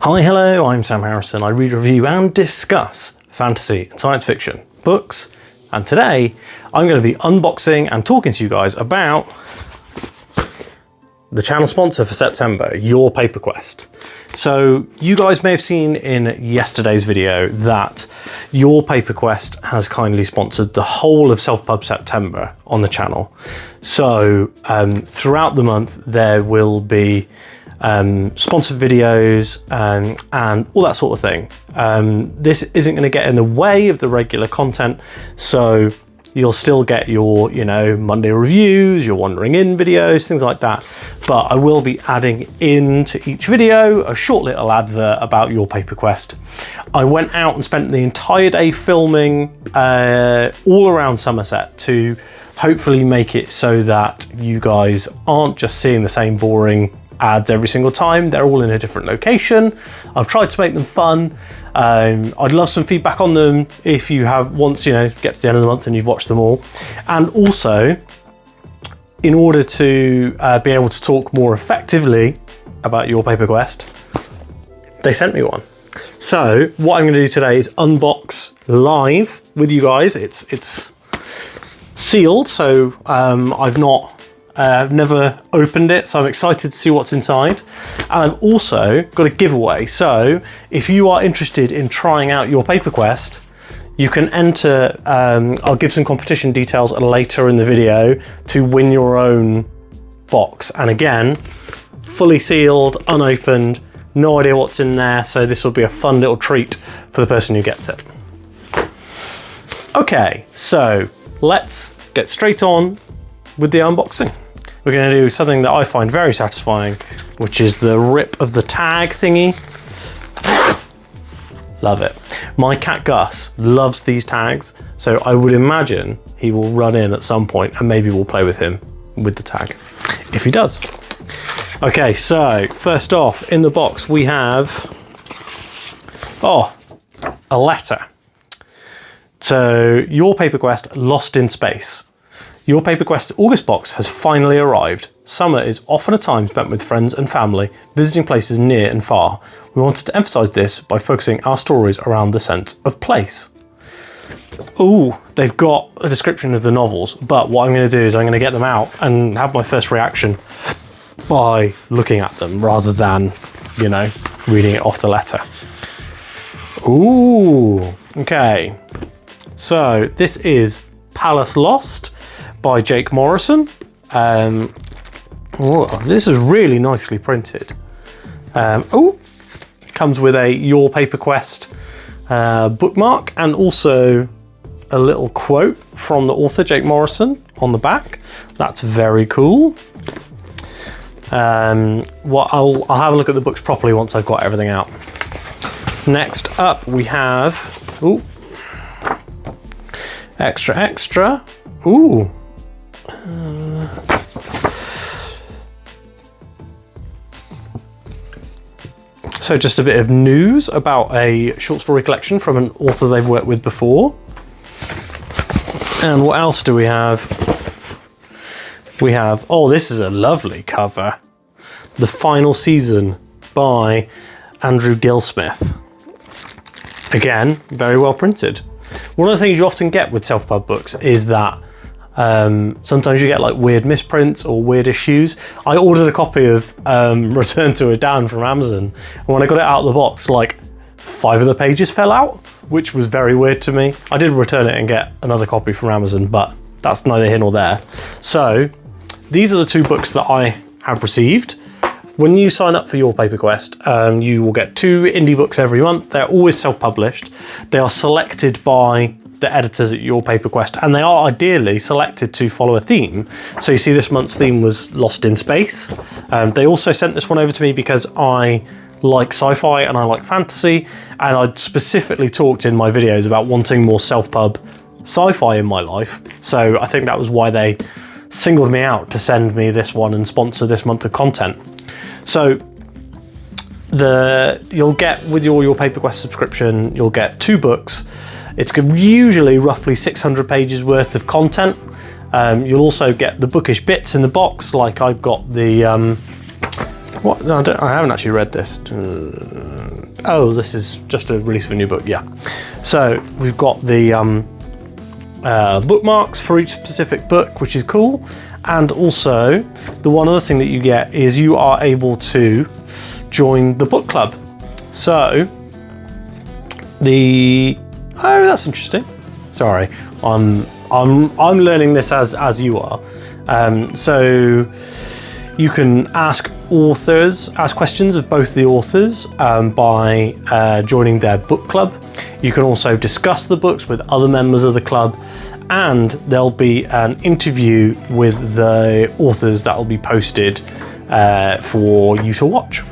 Hi, hello, I'm Sam Harrison. I read, review and discuss fantasy and science fiction books, and today I'm going to be unboxing and talking to you guys about the channel sponsor for September, Your Paper Quest. So you guys may have seen in yesterday's video that Your Paper Quest has kindly sponsored the whole of Self-Pub September on the channel. So throughout the month there will be sponsored videos and all that sort of thing. This isn't going to get in the way of the regular content, so you'll still get your, Monday reviews, your Wandering In videos, things like that. But I will be adding into each video a short little advert about Your Paper Quest. I went out and spent the entire day filming all around Somerset to hopefully make it so that you guys aren't just seeing the same boring ads every single time. They're all in a different location. I've tried to make them fun. I'd love some feedback on them if you have, once get to the end of the month and you've watched them all. And also, in order to be able to talk more effectively about Your Paper Quest, they sent me one. So what I'm going to do today is unbox live with you guys. It's sealed, so I've never opened it, so I'm excited to see what's inside. And I've also got a giveaway. So if you are interested in trying out Your Paper Quest, you can enter, I'll give some competition details later in the video to win your own box. And again, fully sealed, unopened, no idea what's in there. So this will be a fun little treat for the person who gets it. Okay, so let's get straight on with the unboxing. We're going to do something that I find very satisfying, which is the rip of the tag thingy. Love it. My cat Gus loves these tags, so I would imagine he will run in at some point and maybe we'll play with him with the tag, if he does. Okay, so first off in the box we have, a letter. So Your Paper Quest Lost in Space. Your Paper Quest August box has finally arrived. Summer is often a time spent with friends and family, visiting places near and far. We wanted to emphasise this by focusing our stories around the sense of place. Ooh, they've got a description of the novels, but what I'm going to do is I'm going to get them out and have my first reaction by looking at them rather than, reading it off the letter. Ooh, okay. So this is Palace Lost by Jake Morrison. This is really nicely printed. Comes with a Your Paper Quest bookmark and also a little quote from the author Jake Morrison on the back. That's very cool. I'll have a look at the books properly once I've got everything out. Next up we have extra. Ooh. So just a bit of news about a short story collection from an author they've worked with before. And what else do we have? We have, this is a lovely cover. The Final Season by Andrew Gilsmith. Again, very well printed. One of the things you often get with self-pub books is that sometimes you get like weird misprints or weird issues. I ordered a copy of Return to Adan from Amazon, and when I got it out of the box, like 5 of the pages fell out, which was very weird to me. I did return it and get another copy from Amazon, but that's neither here nor there. So these are the 2 books that I have received. When you sign up for Your Paper Quest, you will get 2 indie books every month. They're always self-published. They are selected by the editors at Your Paper Quest, and they are ideally selected to follow a theme. So you see this month's theme was Lost in Space. They also sent this one over to me because I like sci-fi and I like fantasy, and I specifically talked in my videos about wanting more self-pub sci-fi in my life. So I think that was why they singled me out to send me this one and sponsor this month of content. So you'll get, with your Paper Quest subscription, you'll get 2 books. It's usually roughly 600 pages worth of content. You'll also get the bookish bits in the box, like I've got the What? No, I haven't actually read this. Oh, this is just a release of a new book, yeah. So we've got the bookmarks for each specific book, which is cool. And also, the one other thing that you get is you are able to join the book club. So, oh, that's interesting. Sorry, I'm learning this as you are. So you can ask questions of both the authors by joining their book club. You can also discuss the books with other members of the club, and there'll be an interview with the authors that will be posted for you to watch.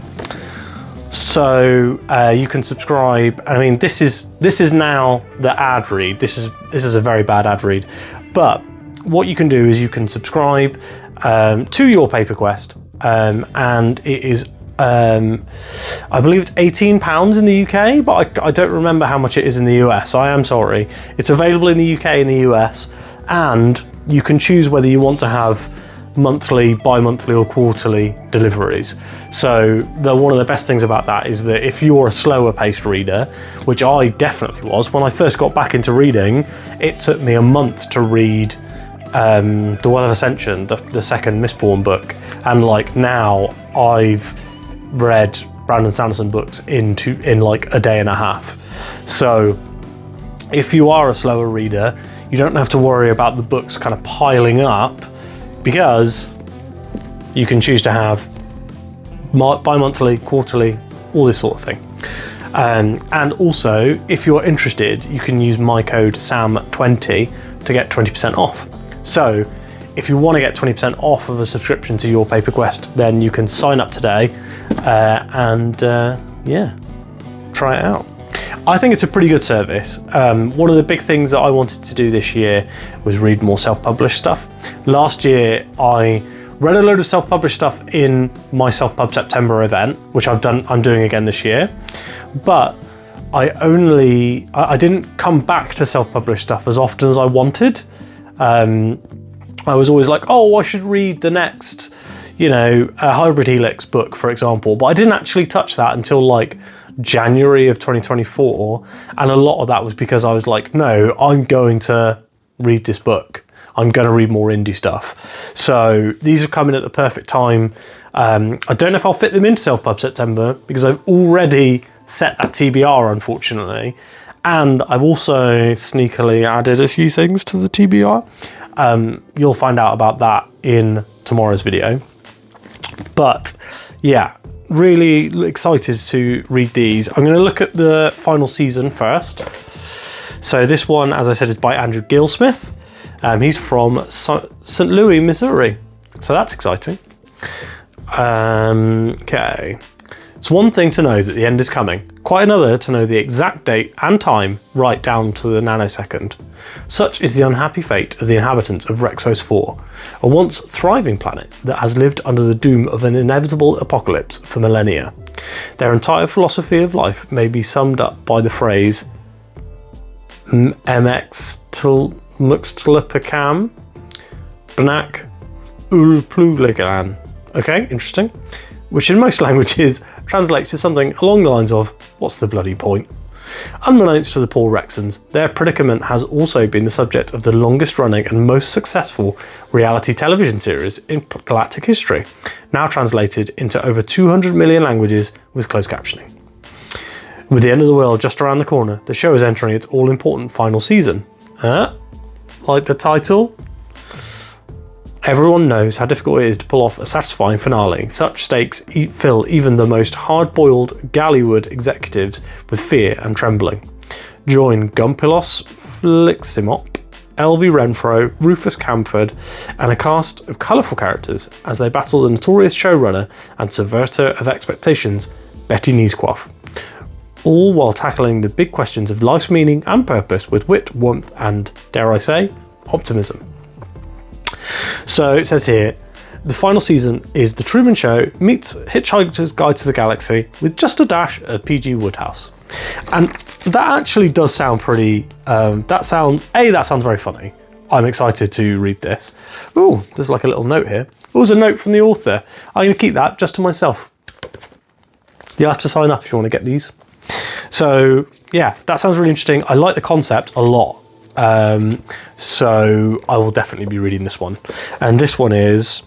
So you can subscribe. I mean, this is now the ad read. This is a very bad ad read, but what you can do is you can subscribe to Your Paper Quest, and it is I believe it's £18 in the UK, but I don't remember how much it is in the US. I am sorry. It's available in the UK and the US, and you can choose whether you want to have monthly, bi-monthly or quarterly deliveries. So one of the best things about that is that if you're a slower paced reader, which I definitely was, when I first got back into reading, it took me a month to read The Well of Ascension, the second Mistborn book, and like now I've read Brandon Sanderson books in like a day and a half. So if you are a slower reader, you don't have to worry about the books kind of piling up, because you can choose to have bi-monthly, quarterly, all this sort of thing. And also, if you're interested, you can use my code SAM20 to get 20% off. So if you want to get 20% off of a subscription to Your Paper Quest, then you can sign up today and try it out. I think it's a pretty good service. One of the big things that I wanted to do this year was read more self-published stuff. Last year, I read a load of self-published stuff in my Self-Pub September event, which I'm doing again this year. But I didn't come back to self-published stuff as often as I wanted. I was always like, oh, I should read the next, Hybrid Helix book, for example. But I didn't actually touch that until like January of 2024. And a lot of that was because I was like, no, I'm going to read this book. I'm going to read more indie stuff. So these are coming at the perfect time. I don't know if I'll fit them into Self-Pub September because I've already set that TBR, unfortunately. And I've also sneakily added a few things to the TBR. You'll find out about that in tomorrow's video. But yeah, really excited to read these. I'm going to look at the final season first. So this one, as I said, is by Andrew Gilsmith. He's from St. Louis, Missouri. So that's exciting. Okay. It's one thing to know that the end is coming, quite another to know the exact date and time right down to the nanosecond. Such is the unhappy fate of the inhabitants of Rexos 4, a once thriving planet that has lived under the doom of an inevitable apocalypse for millennia. Their entire philosophy of life may be summed up by the phrase Muxtlapakam Bnak Ulpluligan. Okay, interesting. Which in most languages translates to something along the lines of, what's the bloody point? Unbeknownst to the poor Rexans, their predicament has also been the subject of the longest running and most successful reality television series in galactic history, now translated into over 200 million languages with closed captioning. With the end of the world just around the corner, the show is entering its all-important final season. Like the title? Everyone knows how difficult it is to pull off a satisfying finale. Such stakes fill even the most hard-boiled Gallywood executives with fear and trembling. Join Gumpilos Fliximop, Elvie Renfro, Rufus Camford, and a cast of colourful characters as they battle the notorious showrunner and subverter of expectations, Betty Neesquaff. All while tackling the big questions of life's meaning and purpose with wit, warmth, and, dare I say, optimism. So it says here, the final season is The Truman Show meets Hitchhiker's Guide to the Galaxy with just a dash of P.G. Wodehouse. And that actually does sound pretty, that sounds very funny. I'm excited to read this. Oh, there's like a little note here. Oh, there's a note from the author. I'm going to keep that just to myself. You have to sign up if you want to get these. So yeah, that sounds really interesting. I like the concept a lot. So I will definitely be reading this one. And this one is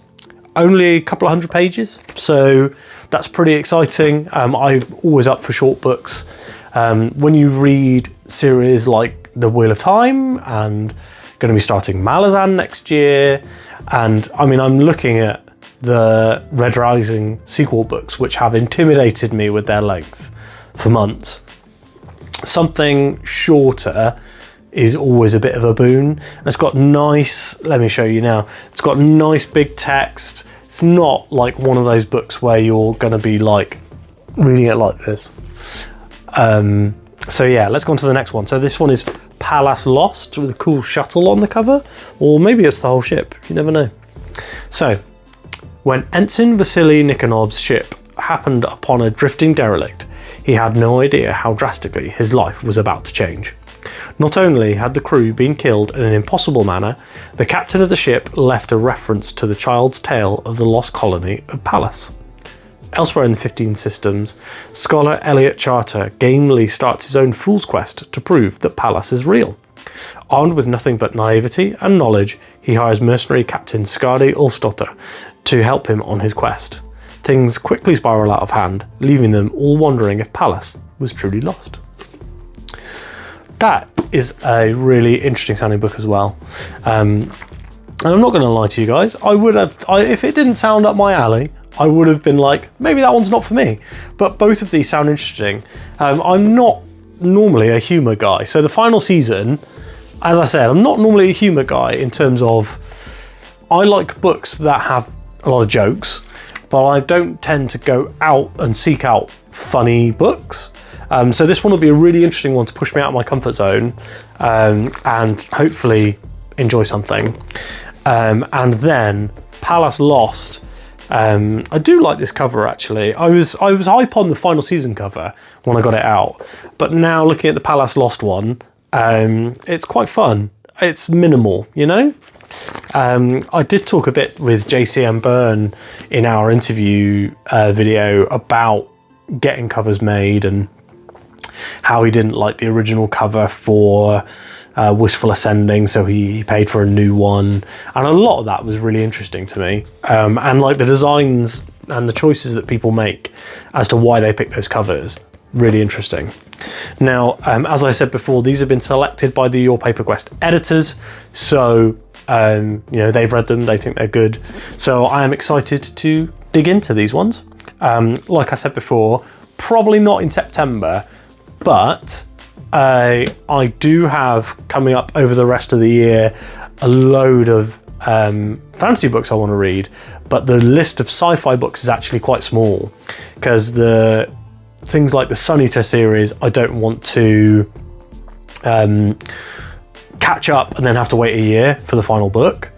only a couple of 100 pages. So that's pretty exciting. I'm always up for short books. When you read series like The Wheel of Time, and going to be starting Malazan next year, and I mean, I'm looking at the Red Rising sequel books, which have intimidated me with their length for months. Something shorter is always a bit of a boon. And it's got nice, let me show you now, it's got nice big text. It's not like one of those books where you're going to be like reading it like this. So yeah, let's go on to the next one. So this one is Pallas Lost, with a cool shuttle on the cover, or maybe it's the whole ship, you never know. So, when Ensign Vasily Nikhanov's ship happened upon a drifting derelict, he had no idea how drastically his life was about to change. Not only had the crew been killed in an impossible manner, the captain of the ship left a reference to the child's tale of the lost colony of Pallas. Elsewhere in the 15 systems, scholar Elliot Charter gamely starts his own fool's quest to prove that Pallas is real. Armed with nothing but naivety and knowledge, he hires mercenary captain Skadi Ulfsdotter to help him on his quest. Things quickly spiral out of hand, leaving them all wondering if Pallas was truly lost. That is a really interesting sounding book as well. And I'm not going to lie to you guys, if it didn't sound up my alley, I would have been like, maybe that one's not for me. But both of these sound interesting. I'm not normally a humour guy. So the final season, as I said, I'm not normally a humour guy in terms of, I like books that have a lot of jokes, but I don't tend to go out and seek out funny books. So this one will be a really interesting one to push me out of my comfort zone, and hopefully enjoy something. And then Pallas Lost. I do like this cover actually. I was hype on the final season cover when I got it out, but now looking at the Pallas Lost one, it's quite fun. It's minimal, you know? I did talk a bit with JCM Byrne in our interview video about getting covers made and how he didn't like the original cover for Wistful Ascending, so he paid for a new one, and a lot of that was really interesting to me, and like the designs and the choices that people make as to why they pick those covers, really interesting. Now, as I said before, these have been selected by the Your Paper Quest editors, so you know, they've read them, they think they're good, so I am excited to dig into these ones. Like I said before, probably not in September, but I do have coming up over the rest of the year a load of fantasy books I want to read, but the list of sci-fi books is actually quite small because the things like the Sun Eater series I don't want to catch up and then have to wait a year for the final book.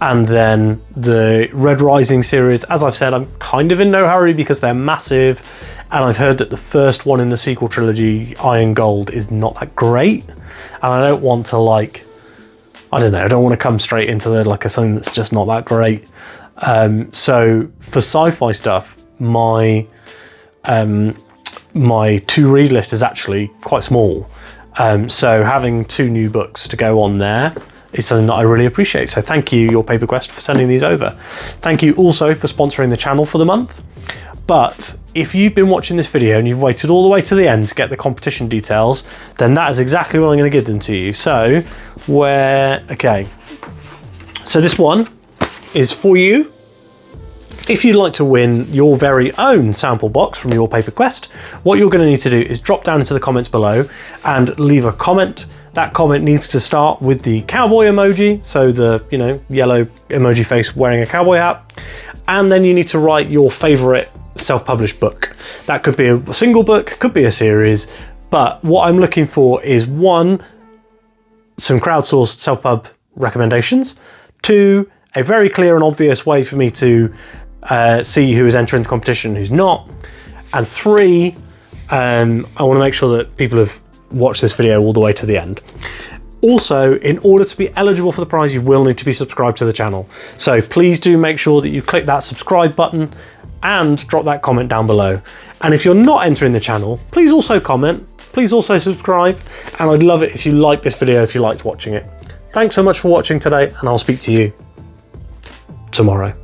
And then the Red Rising series, as I've said, I'm kind of in no hurry because they're massive, and I've heard that the first one in the sequel trilogy, Iron Gold, is not that great, and I don't want to like, I don't know, I don't want to come straight into something that's just not that great. So for sci-fi stuff, my to-read list is actually quite small. So having 2 new books to go on there is something that I really appreciate. So thank you, Your Paper Quest, for sending these over. Thank you also for sponsoring the channel for the month. But if you've been watching this video and you've waited all the way to the end to get the competition details, then that is exactly what I'm going to give them to you. So, okay. So this one is for you. If you'd like to win your very own sample box from Your Paper Quest, what you're going to need to do is drop down into the comments below and leave a comment. That comment needs to start with the cowboy emoji, so the, you know, yellow emoji face wearing a cowboy hat, and then you need to write your favourite self-published book. That could be a single book, could be a series, but what I'm looking for is 1, some crowdsourced self-pub recommendations, 2, a very clear and obvious way for me to see who is entering the competition and who's not, and 3, I want to make sure that people have watched this video all the way to the end. Also, in order to be eligible for the prize, you will need to be subscribed to the channel. So please do make sure that you click that subscribe button and drop that comment down below. And if you're not entering the channel, please also comment. please also subscribe, and I'd love it if you liked this video, if you liked watching it. Thanks so much for watching today, and I'll speak to you tomorrow.